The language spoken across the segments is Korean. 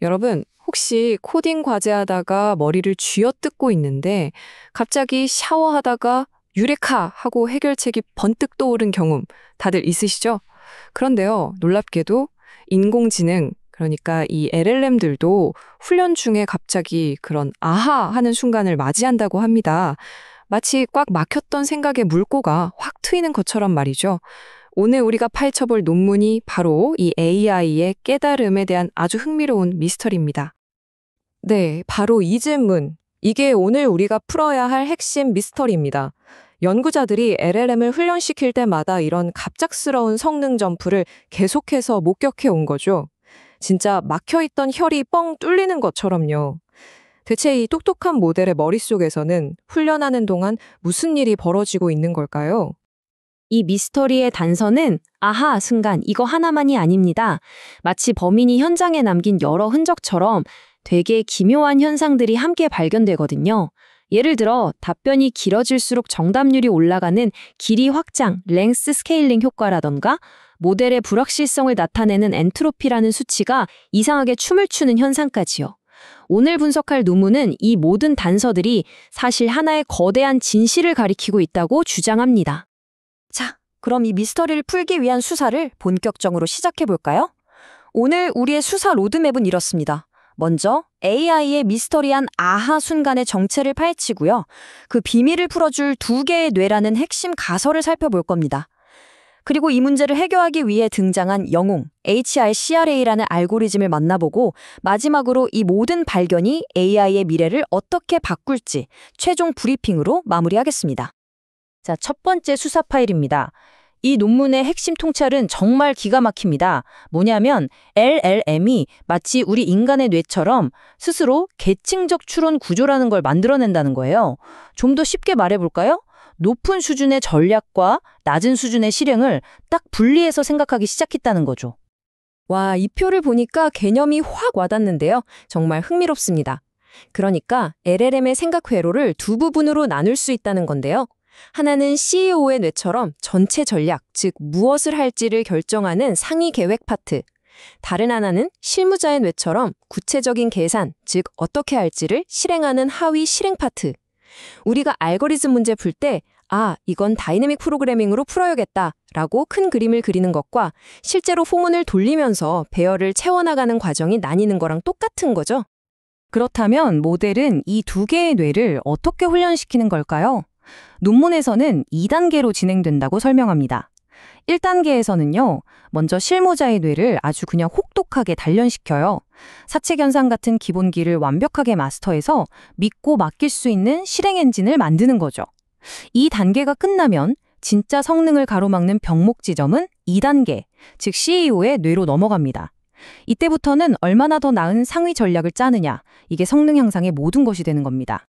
여러분, 혹시 코딩 과제하다가 머리를 쥐어뜯고 있는데 갑자기 샤워하다가 유레카 하고 해결책이 번뜩 떠오른 경험 다들 있으시죠? 그런데요, 놀랍게도 인공지능, 그러니까 이 LLM들도 훈련 중에 갑자기 그런 아하 하는 순간을 맞이한다고 합니다. 마치 꽉 막혔던 생각의 물꼬가 확 트이는 것처럼 말이죠. 오늘 우리가 파헤쳐볼 논문이 바로 이 AI의 깨달음에 대한 아주 흥미로운 미스터리입니다. 네, 바로 이 질문. 이게 오늘 우리가 풀어야 할 핵심 미스터리입니다. 연구자들이 LLM을 훈련시킬 때마다 이런 갑작스러운 성능 점프를 계속해서 목격해 온 거죠. 진짜 막혀있던 혈이 뻥 뚫리는 것처럼요. 대체 이 똑똑한 모델의 머릿속에서는 훈련하는 동안 무슨 일이 벌어지고 있는 걸까요? 이 미스터리의 단서는 아하 순간 이거 하나만이 아닙니다. 마치 범인이 현장에 남긴 여러 흔적처럼 되게 기묘한 현상들이 함께 발견되거든요. 예를 들어 답변이 길어질수록 정답률이 올라가는 길이 확장, 랭스 스케일링 효과라던가 모델의 불확실성을 나타내는 엔트로피라는 수치가 이상하게 춤을 추는 현상까지요. 오늘 분석할 논문은 이 모든 단서들이 사실 하나의 거대한 진실을 가리키고 있다고 주장합니다. 자, 그럼 이 미스터리를 풀기 위한 수사를 본격적으로 시작해 볼까요? 오늘 우리의 수사 로드맵은 이렇습니다. 먼저 AI의 미스터리한 아하 순간의 정체를 파헤치고요. 그 비밀을 풀어줄 두 개의 뇌라는 핵심 가설을 살펴볼 겁니다. 그리고 이 문제를 해결하기 위해 등장한 영웅, HRCRA라는 알고리즘을 만나보고 마지막으로 이 모든 발견이 AI의 미래를 어떻게 바꿀지 최종 브리핑으로 마무리하겠습니다. 자, 첫 번째 수사 파일입니다. 이 논문의 핵심 통찰은 정말 기가 막힙니다. 뭐냐면 LLM이 마치 우리 인간의 뇌처럼 스스로 계층적 추론 구조라는 걸 만들어낸다는 거예요. 좀 더 쉽게 말해볼까요? 높은 수준의 전략과 낮은 수준의 실행을 딱 분리해서 생각하기 시작했다는 거죠. 와, 이 표를 보니까 개념이 확 와닿는데요. 정말 흥미롭습니다. 그러니까 LLM의 생각 회로를 두 부분으로 나눌 수 있다는 건데요. 하나는 CEO의 뇌처럼 전체 전략, 즉 무엇을 할지를 결정하는 상위 계획 파트. 다른 하나는 실무자의 뇌처럼 구체적인 계산, 즉 어떻게 할지를 실행하는 하위 실행 파트. 우리가 알고리즘 문제 풀 때 이건 다이내믹 프로그래밍으로 풀어야겠다 라고 큰 그림을 그리는 것과 실제로 포문을 돌리면서 배열을 채워나가는 과정이 나뉘는 거랑 똑같은 거죠. 그렇다면 모델은 이 두 개의 뇌를 어떻게 훈련시키는 걸까요? 논문에서는 2단계로 진행된다고 설명합니다. 1단계에서는요, 먼저 실무자의 뇌를 아주 그냥 혹독하게 단련시켜요. 사책현상 같은 기본기를 완벽하게 마스터해서 믿고 맡길 수 있는 실행 엔진을 만드는 거죠. 이 단계가 끝나면 진짜 성능을 가로막는 병목 지점은 2단계, 즉 CEO의 뇌로 넘어갑니다. 이때부터는 얼마나 더 나은 상위 전략을 짜느냐, 이게 성능 향상의 모든 것이 되는 겁니다.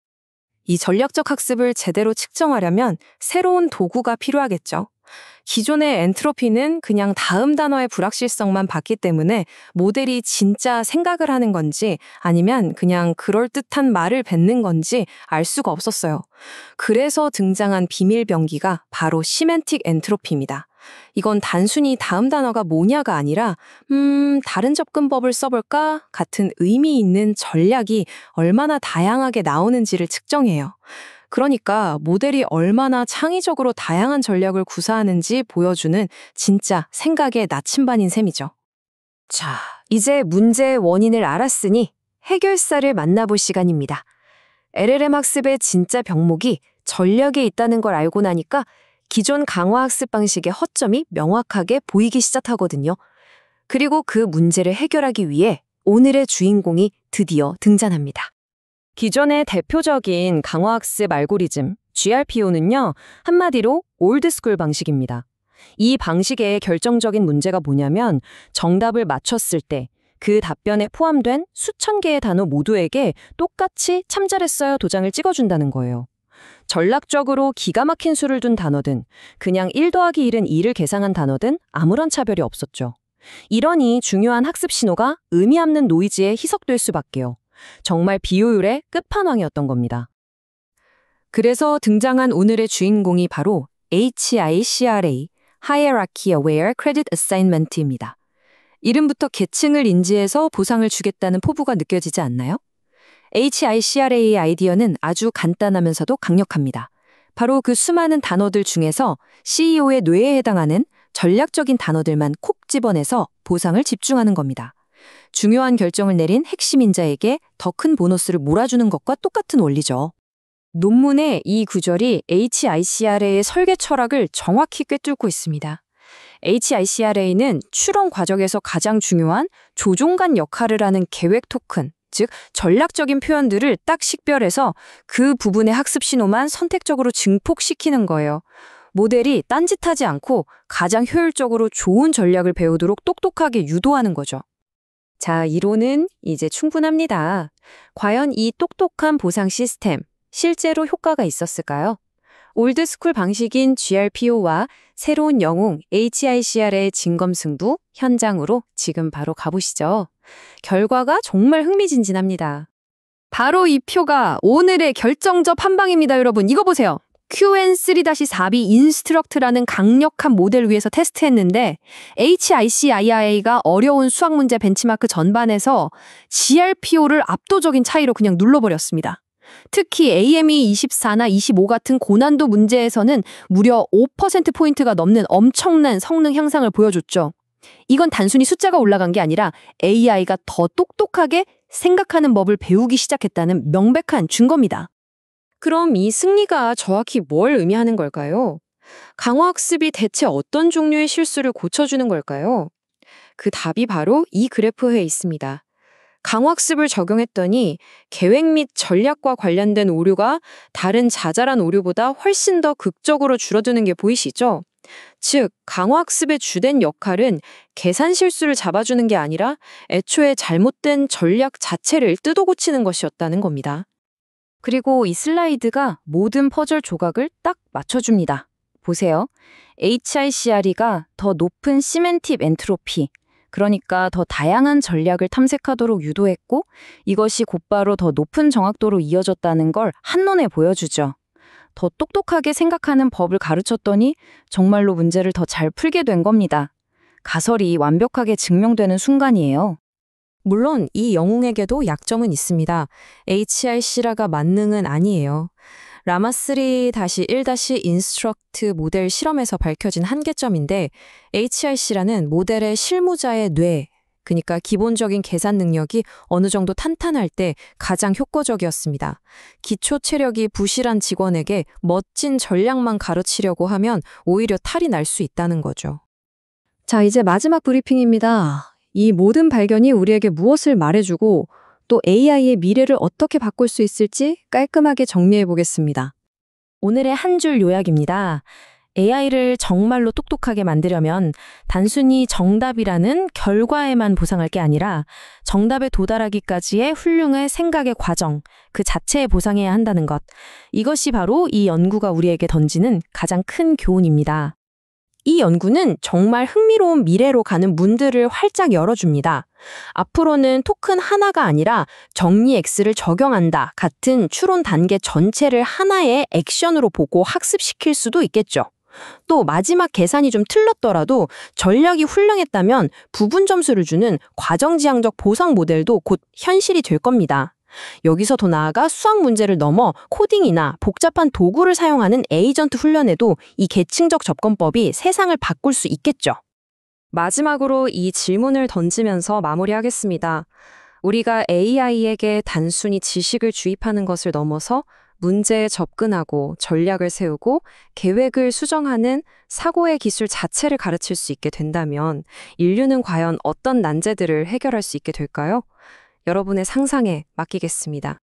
이 전략적 학습을 제대로 측정하려면 새로운 도구가 필요하겠죠. 기존의 엔트로피는 그냥 다음 단어의 불확실성만 봤기 때문에 모델이 진짜 생각을 하는 건지 아니면 그냥 그럴듯한 말을 뱉는 건지 알 수가 없었어요. 그래서 등장한 비밀 병기가 바로 시멘틱 엔트로피입니다. 이건 단순히 다음 단어가 뭐냐가 아니라 다른 접근법을 써볼까? 같은 의미 있는 전략이 얼마나 다양하게 나오는지를 측정해요. 그러니까 모델이 얼마나 창의적으로 다양한 전략을 구사하는지 보여주는 진짜 생각의 나침반인 셈이죠. 자, 이제 문제의 원인을 알았으니 해결사를 만나볼 시간입니다. LLM 학습의 진짜 병목이 전략에 있다는 걸 알고 나니까 기존 강화학습 방식의 허점이 명확하게 보이기 시작하거든요. 그리고 그 문제를 해결하기 위해 오늘의 주인공이 드디어 등장합니다. 기존의 대표적인 강화학습 알고리즘 GRPO는요, 한마디로 올드스쿨 방식입니다. 이 방식의 결정적인 문제가 뭐냐면 정답을 맞췄을 때 그 답변에 포함된 수천 개의 단어 모두에게 똑같이 참 잘했어요 도장을 찍어준다는 거예요. 전략적으로 기가 막힌 수를 둔 단어든 그냥 1 더하기 1은 2를 계산한 단어든 아무런 차별이 없었죠. 이러니 중요한 학습 신호가 의미 없는 노이즈에 희석될 수밖에요. 정말 비효율의 끝판왕이었던 겁니다. 그래서 등장한 오늘의 주인공이 바로 HICRA, Hierarchy Aware Credit Assignment입니다. 이름부터 계층을 인지해서 보상을 주겠다는 포부가 느껴지지 않나요? HICRA의 아이디어는 아주 간단하면서도 강력합니다. 바로 그 수많은 단어들 중에서 CEO의 뇌에 해당하는 전략적인 단어들만 콕 집어내서 보상을 집중하는 겁니다. 중요한 결정을 내린 핵심 인자에게 더 큰 보너스를 몰아주는 것과 똑같은 원리죠. 논문의 이 구절이 HICRA의 설계 철학을 정확히 꿰뚫고 있습니다. HICRA는 추론 과정에서 가장 중요한 조종관 역할을 하는 계획 토큰, 즉 전략적인 표현들을 딱 식별해서 그 부분의 학습 신호만 선택적으로 증폭시키는 거예요. 모델이 딴짓하지 않고 가장 효율적으로 좋은 전략을 배우도록 똑똑하게 유도하는 거죠. 자, 이론은 이제 충분합니다. 과연 이 똑똑한 보상 시스템, 실제로 효과가 있었을까요? 올드스쿨 방식인 GRPO와 새로운 영웅 HICR의 진검승부 현장으로 지금 바로 가보시죠. 결과가 정말 흥미진진합니다. 바로 이 표가 오늘의 결정적 한 방입니다, 여러분. 이거 보세요. QN3-4B 인스트럭트라는 강력한 모델 위에서 테스트했는데 HICRA가 어려운 수학 문제 벤치마크 전반에서 GRPO를 압도적인 차이로 그냥 눌러버렸습니다. 특히 AME 24나 25 같은 고난도 문제에서는 무려 5%포인트가 넘는 엄청난 성능 향상을 보여줬죠. 이건 단순히 숫자가 올라간 게 아니라 AI가 더 똑똑하게 생각하는 법을 배우기 시작했다는 명백한 증거입니다. 그럼 이 승리가 정확히 뭘 의미하는 걸까요? 강화학습이 대체 어떤 종류의 실수를 고쳐주는 걸까요? 그 답이 바로 이 그래프에 있습니다. 강화학습을 적용했더니 계획 및 전략과 관련된 오류가 다른 자잘한 오류보다 훨씬 더 극적으로 줄어드는 게 보이시죠? 즉, 강화학습의 주된 역할은 계산 실수를 잡아주는 게 아니라 애초에 잘못된 전략 자체를 뜯어 고치는 것이었다는 겁니다. 그리고 이 슬라이드가 모든 퍼즐 조각을 딱 맞춰줍니다. 보세요. HICRE가 더 높은 시멘팁 엔트로피, 그러니까 더 다양한 전략을 탐색하도록 유도했고 이것이 곧바로 더 높은 정확도로 이어졌다는 걸 한눈에 보여주죠. 더 똑똑하게 생각하는 법을 가르쳤더니 정말로 문제를 더 잘 풀게 된 겁니다. 가설이 완벽하게 증명되는 순간이에요. 물론 이 영웅에게도 약점은 있습니다. HICRA가 만능은 아니에요. 라마3-1- 인스트럭트 모델 실험에서 밝혀진 한계점인데 HICRA는 모델의 실무자의 뇌, 그러니까 기본적인 계산 능력이 어느 정도 탄탄할 때 가장 효과적이었습니다. 기초 체력이 부실한 직원에게 멋진 전략만 가르치려고 하면 오히려 탈이 날 수 있다는 거죠. 자, 이제 마지막 브리핑입니다. 이 모든 발견이 우리에게 무엇을 말해주고 또 AI의 미래를 어떻게 바꿀 수 있을지 깔끔하게 정리해 보겠습니다. 오늘의 한 줄 요약입니다. AI를 정말로 똑똑하게 만들려면 단순히 정답이라는 결과에만 보상할 게 아니라 정답에 도달하기까지의 훌륭한 생각의 과정, 그 자체에 보상해야 한다는 것. 이것이 바로 이 연구가 우리에게 던지는 가장 큰 교훈입니다. 이 연구는 정말 흥미로운 미래로 가는 문들을 활짝 열어줍니다. 앞으로는 토큰 하나가 아니라 정리 X를 적용한다 같은 추론 단계 전체를 하나의 액션으로 보고 학습시킬 수도 있겠죠. 또 마지막 계산이 좀 틀렸더라도 전략이 훌륭했다면 부분 점수를 주는 과정지향적 보상 모델도 곧 현실이 될 겁니다. 여기서 더 나아가 수학 문제를 넘어 코딩이나 복잡한 도구를 사용하는 에이전트 훈련에도 이 계층적 접근법이 세상을 바꿀 수 있겠죠. 마지막으로 이 질문을 던지면서 마무리하겠습니다. 우리가 AI에게 단순히 지식을 주입하는 것을 넘어서 문제에 접근하고 전략을 세우고 계획을 수정하는 사고의 기술 자체를 가르칠 수 있게 된다면 인류는 과연 어떤 난제들을 해결할 수 있게 될까요? 여러분의 상상에 맡기겠습니다.